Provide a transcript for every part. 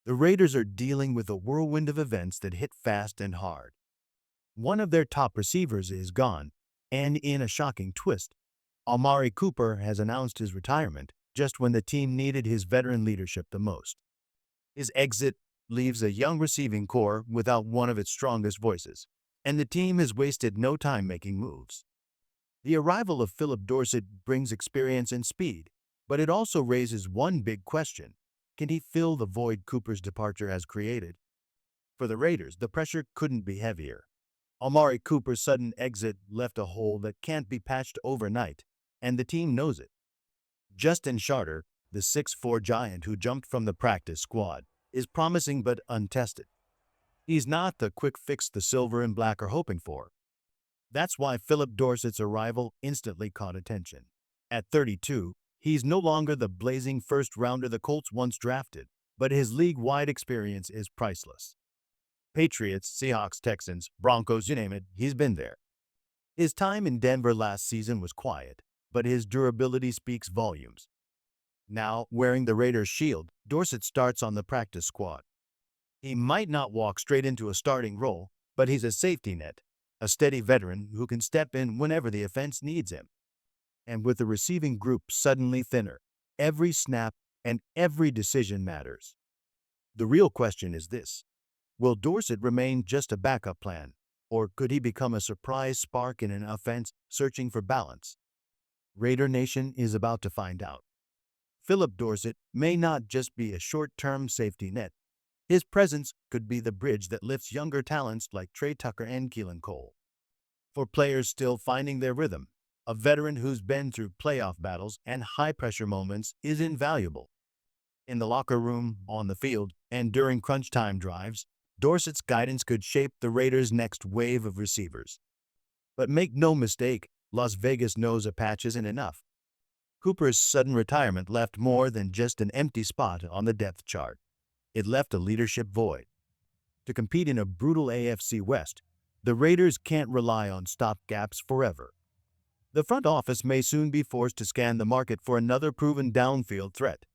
The Raiders are dealing with a whirlwind of events that hit fast and hard. One of their top receivers is gone, and in a shocking twist, Amari Cooper has announced his retirement just when the team needed his veteran leadership the most. His exit leaves a young receiving core without one of its strongest voices, and the team has wasted no time making moves. The arrival of Philip Dorsett brings experience and speed, but it also raises one big question. Can he fill the void Cooper's departure has created? For the Raiders, the pressure couldn't be heavier. Amari Cooper's sudden exit left a hole that can't be patched overnight, and the team knows it. Justin Charter, the 6'4" giant who jumped from the practice squad, is promising but untested. He's not the quick fix the silver and black are hoping for. That's why Philip Dorsett's arrival instantly caught attention. At 32, he's no longer the blazing first-rounder the Colts once drafted, but his league-wide experience is priceless. Patriots, Seahawks, Texans, Broncos, you name it, he's been there. His time in Denver last season was quiet, but his durability speaks volumes. Now, wearing the Raiders' shield, Dorsett starts on the practice squad. He might not walk straight into a starting role, but he's a safety net, a steady veteran who can step in whenever the offense needs him. And with the receiving group suddenly thinner, every snap and every decision matters. The real question is this: will Dorsett remain just a backup plan, or could he become a surprise spark in an offense searching for balance? Raider Nation is about to find out. Philip Dorsett may not just be a short-term safety net. His presence could be the bridge that lifts younger talents like Trey Tucker and Keelan Cole. For players still finding their rhythm, a veteran who's been through playoff battles and high-pressure moments is invaluable. In the locker room, on the field, and during crunch time drives, Dorsett's guidance could shape the Raiders' next wave of receivers. But make no mistake, Las Vegas knows a patch isn't enough. Cooper's sudden retirement left more than just an empty spot on the depth chart. It left a leadership void. To compete in a brutal AFC West, the Raiders can't rely on stopgaps forever. The front office may soon be forced to scan the market for another proven downfield threat,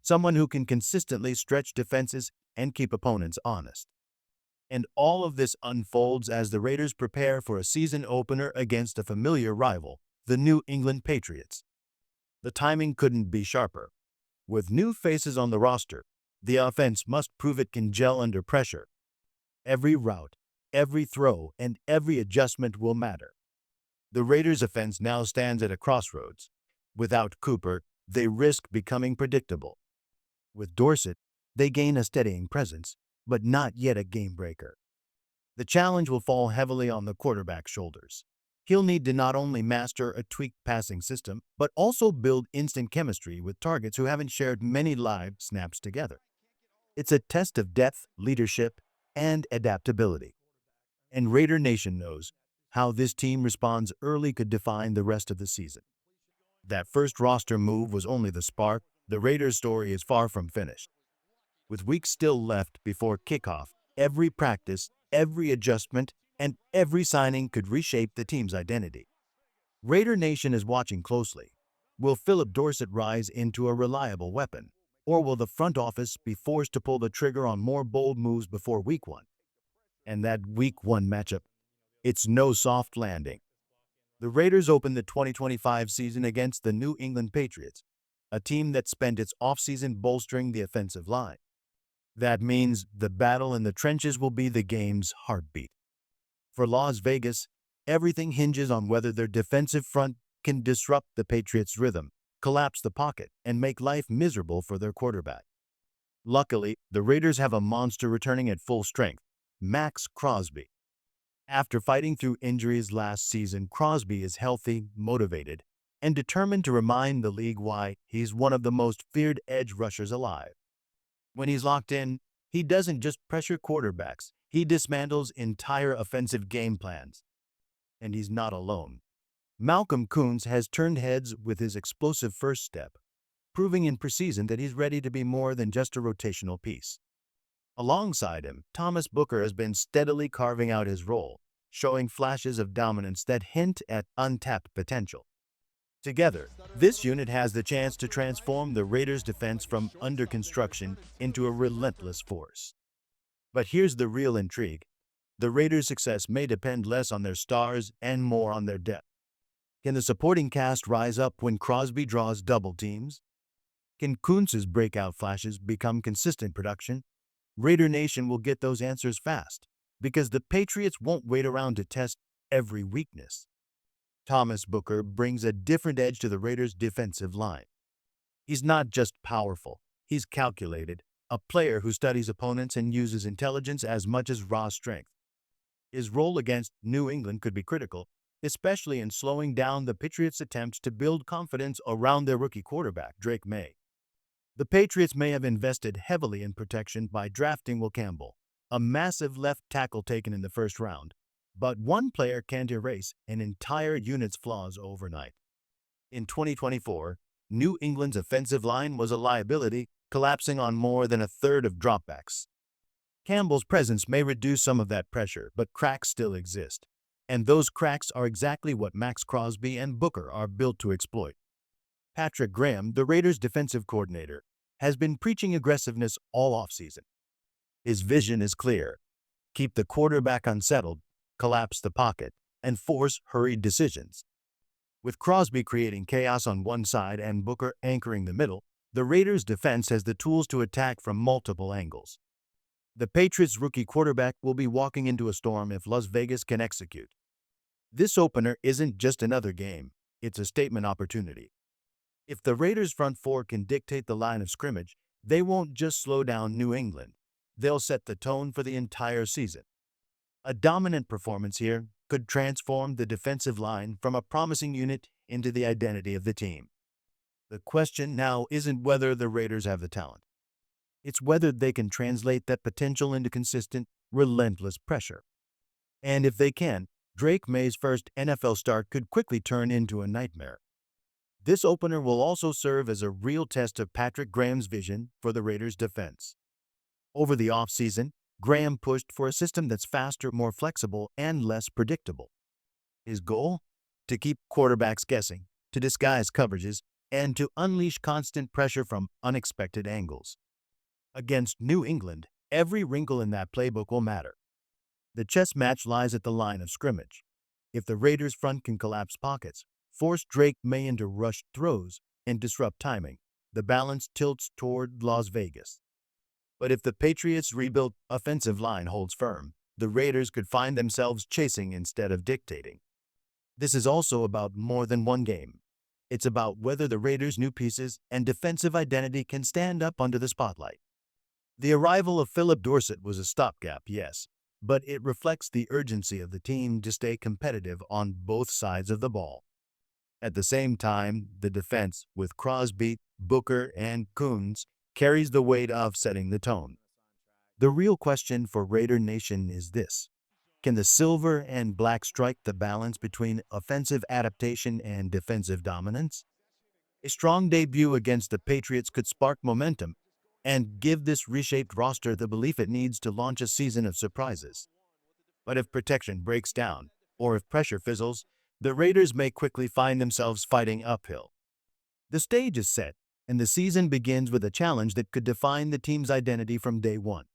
someone who can consistently stretch defenses and keep opponents honest. And all of this unfolds as the Raiders prepare for a season opener against a familiar rival, the New England Patriots. The timing couldn't be sharper. With new faces on the roster, the offense must prove it can gel under pressure. Every route, every throw, and every adjustment will matter. The Raiders' offense now stands at a crossroads. Without Cooper, they risk becoming predictable. With Dorsett, they gain a steadying presence, but not yet a game-breaker. The challenge will fall heavily on the quarterback's shoulders. He'll need to not only master a tweaked passing system, but also build instant chemistry with targets who haven't shared many live snaps together. It's a test of depth, leadership, and adaptability. And Raider Nation knows how this team responds early could define the rest of the season. That first roster move was only the spark. The Raiders' story is far from finished. With weeks still left before kickoff, every practice, every adjustment, and every signing could reshape the team's identity. Raider Nation is watching closely. Will Philip Dorsett rise into a reliable weapon, or will the front office be forced to pull the trigger on more bold moves before Week 1? And that Week 1 matchup, it's no soft landing. The Raiders open the 2025 season against the New England Patriots, a team that spent its offseason bolstering the offensive line. That means the battle in the trenches will be the game's heartbeat. For Las Vegas, everything hinges on whether their defensive front can disrupt the Patriots' rhythm, collapse the pocket, and make life miserable for their quarterback. Luckily, the Raiders have a monster returning at full strength, Maxx Crosby. After fighting through injuries last season, Crosby is healthy, motivated, and determined to remind the league why he's one of the most feared edge rushers alive. When he's locked in, he doesn't just pressure quarterbacks, he dismantles entire offensive game plans. And he's not alone. Malcolm Koonce has turned heads with his explosive first step, proving in preseason that he's ready to be more than just a rotational piece. Alongside him, Thomas Booker has been steadily carving out his role, showing flashes of dominance that hint at untapped potential. Together, this unit has the chance to transform the Raiders' defense from under construction into a relentless force. But here's the real intrigue. The Raiders' success may depend less on their stars and more on their depth. Can the supporting cast rise up when Crosby draws double teams? Can Kuntz's breakout flashes become consistent production? Raider Nation will get those answers fast, because the Patriots won't wait around to test every weakness. Thomas Booker brings a different edge to the Raiders' defensive line. He's not just powerful, he's calculated, a player who studies opponents and uses intelligence as much as raw strength. His role against New England could be critical, especially in slowing down the Patriots' attempts to build confidence around their rookie quarterback, Drake May. The Patriots may have invested heavily in protection by drafting Will Campbell, a massive left tackle taken in the first round, but one player can't erase an entire unit's flaws overnight. In 2024, New England's offensive line was a liability, collapsing on more than a third of dropbacks. Campbell's presence may reduce some of that pressure, but cracks still exist. And those cracks are exactly what Maxx Crosby and Booker are built to exploit. Patrick Graham, the Raiders' defensive coordinator, has been preaching aggressiveness all offseason. His vision is clear. Keep the quarterback unsettled, collapse the pocket, and force hurried decisions. With Crosby creating chaos on one side and Booker anchoring the middle, the Raiders' defense has the tools to attack from multiple angles. The Patriots' rookie quarterback will be walking into a storm if Las Vegas can execute. This opener isn't just another game, it's a statement opportunity. If the Raiders' front four can dictate the line of scrimmage, they won't just slow down New England. They'll set the tone for the entire season. A dominant performance here could transform the defensive line from a promising unit into the identity of the team. The question now isn't whether the Raiders have the talent. It's whether they can translate that potential into consistent, relentless pressure. And if they can, Drake May's first NFL start could quickly turn into a nightmare. This opener will also serve as a real test of Patrick Graham's vision for the Raiders' defense. Over the offseason, Graham pushed for a system that's faster, more flexible, and less predictable. His goal? To keep quarterbacks guessing, to disguise coverages, and to unleash constant pressure from unexpected angles. Against New England, every wrinkle in that playbook will matter. The chess match lies at the line of scrimmage. If the Raiders' front can collapse pockets, force Drake May into rushed throws, and disrupt timing, the balance tilts toward Las Vegas. But if the Patriots' rebuilt offensive line holds firm, the Raiders could find themselves chasing instead of dictating. This is also about more than one game. It's about whether the Raiders' new pieces and defensive identity can stand up under the spotlight. The arrival of Philip Dorsett was a stopgap, yes, but it reflects the urgency of the team to stay competitive on both sides of the ball. At the same time, the defense, with Crosby, Booker, and Kuntz, carries the weight of setting the tone. The real question for Raider Nation is this: can the silver and black strike the balance between offensive adaptation and defensive dominance? A strong debut against the Patriots could spark momentum and give this reshaped roster the belief it needs to launch a season of surprises. But if protection breaks down, or if pressure fizzles, the Raiders may quickly find themselves fighting uphill. The stage is set, and the season begins with a challenge that could define the team's identity from day one.